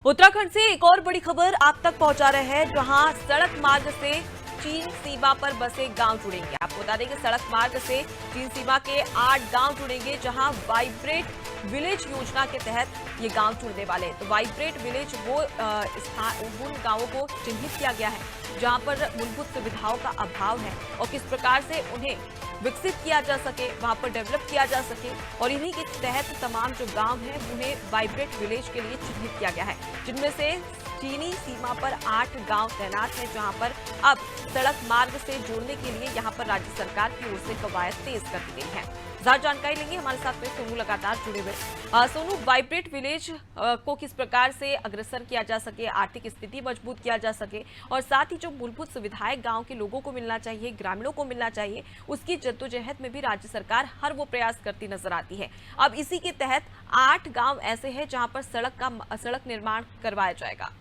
उत्तराखंड से एक और बड़ी खबर आप तक पहुंचा रहे हैं, जहां सड़क मार्ग से चीन सीमा पर बसे गांव जुड़ेंगे। आपको बता दें कि सड़क मार्ग से चीन सीमा के 8 गांव जुड़ेंगे, जहां वाइब्रेट विलेज योजना के तहत ये गांव जुड़ने वाले हैं। तो वाइब्रेट विलेज वो उन गांवों को चिन्हित किया गया है जहां पर मूलभूत सुविधाओं का अभाव है और किस प्रकार से उन्हें विकसित किया जा सके, वहां पर डेवलप किया जा सके। और इन्हीं के तहत तमाम जो गांव हैं उन्हें वाइब्रेट विलेज के लिए चिन्हित किया गया है, जिनमें से चीनी सीमा पर 8 गांव तैनात हैं, जहां पर अब सड़क मार्ग से जोड़ने के लिए यहां पर राज्य सरकार की ओर से कवायद तेज कर दी गई है। ज्यादा जानकारी लेंगे, हमारे साथ में सोनू लगातार जुड़े हुए। सोनू, वाइब्रेट विलेज को किस प्रकार से अग्रसर किया जा सके, आर्थिक स्थिति मजबूत किया जा सके और साथ ही जो मूलभूत सुविधाएं गांव के लोगों को मिलना चाहिए, ग्रामीणों को मिलना चाहिए, उसकी जद्दोजहद में भी राज्य सरकार हर वो प्रयास करती नजर आती है। अब इसी के तहत 8 गांव ऐसे हैं जहां पर सड़क निर्माण करवाया जाएगा।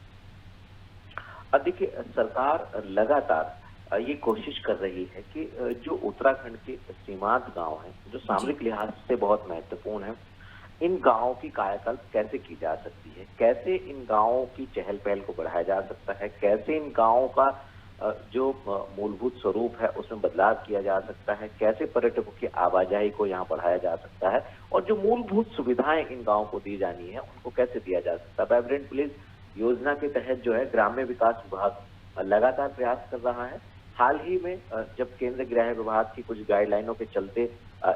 देखिए, सरकार लगातार ये कोशिश कर रही है कि जो उत्तराखंड के सीमांत गांव हैं, जो सामरिक लिहाज से बहुत महत्वपूर्ण है, इन गांवों की कायाकल्प कैसे की जा सकती है, कैसे इन गांवों की चहल पहल को बढ़ाया जा सकता है, कैसे इन गांवों का जो मूलभूत स्वरूप है उसमें बदलाव किया जा सकता है, कैसे पर्यटकों की आवाजाही को यहाँ बढ़ाया जा सकता है और जो मूलभूत सुविधाएं इन गांवों को दी जानी है उनको कैसे दिया जा सकता है। वाइब्रेंट विलेज योजना के तहत जो है ग्राम्य विकास विभाग लगातार प्रयास कर रहा है। हाल ही में जब केंद्रीय गृह विभाग की कुछ गाइडलाइनों के चलते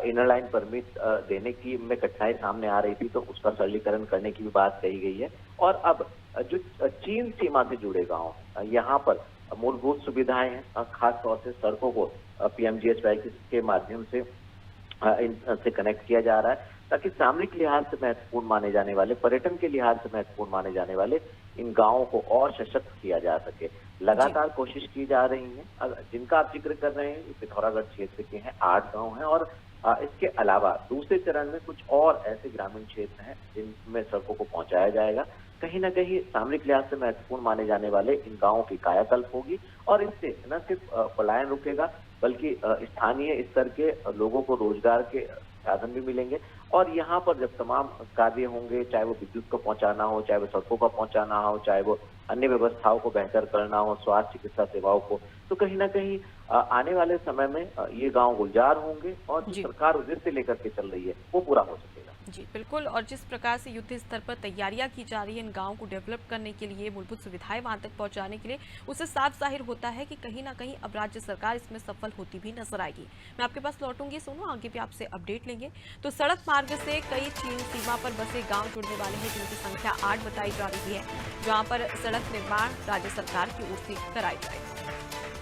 इनर लाइन परमिट देने की में कठिनाई सामने आ रही थी, तो उसका सरलीकरण करने की भी बात कही गई है। और अब जो चीन सीमा से जुड़े गांव, यहाँ पर मूलभूत सुविधाएं हैं, खास तौर से सड़कों को पीएमजीएसवाई के माध्यम से इनसे कनेक्ट किया जा रहा है, ताकि सामरिक लिहाज से महत्वपूर्ण माने जाने वाले, पर्यटन के लिहाज से महत्वपूर्ण माने जाने वाले इन गांवों को और सशक्त किया जा सके। लगातार कोशिश की जा रही है। जिनका आप जिक्र कर रहे हैं ये पिथौरागढ़ क्षेत्र के हैं, 8 गांव हैं और इसके अलावा दूसरे चरण में कुछ और ऐसे ग्रामीण क्षेत्र हैं जिनमें सड़कों को पहुंचाया जाएगा। कहीं ना कहीं सामरिक लिहाज से महत्वपूर्ण माने जाने वाले इन गांवों की कायाकल्प होगी और इससे न सिर्फ पलायन रुकेगा, बल्कि स्थानीय स्तर के लोगों को रोजगार के साधन भी मिलेंगे। और यहाँ पर जब तमाम कार्य होंगे, चाहे वो विद्युत को पहुंचाना हो, चाहे वो सड़कों का पहुंचाना हो, चाहे वो अन्य व्यवस्थाओं को बेहतर करना हो, स्वास्थ्य चिकित्सा सेवाओं को, तो कहीं ना कहीं आने वाले समय में ये गांव गुलजार होंगे और जो सरकार उद्देश्य लेकर के चल रही है वो पूरा हो सकेगा। जी बिल्कुल, और जिस प्रकार से युद्ध स्तर पर तैयारियां की जा रही है इन गांवों को डेवलप करने के लिए, मूलभूत सुविधाएं वहां तक पहुंचाने के लिए, उससे साफ जाहिर होता है कि कहीं ना कहीं अब राज्य सरकार इसमें सफल होती भी नजर आएगी। मैं आपके पास लौटूंगी सोनू, आगे भी आपसे अपडेट लेंगे। तो सड़क मार्ग से कई चीन सीमा पर बसे गाँव जुड़ने वाले हैं, जिनकी संख्या 8 बताई जा रही है, जहाँ पर सड़क निर्माण राज्य सरकार की ओर से कराई जाएगी।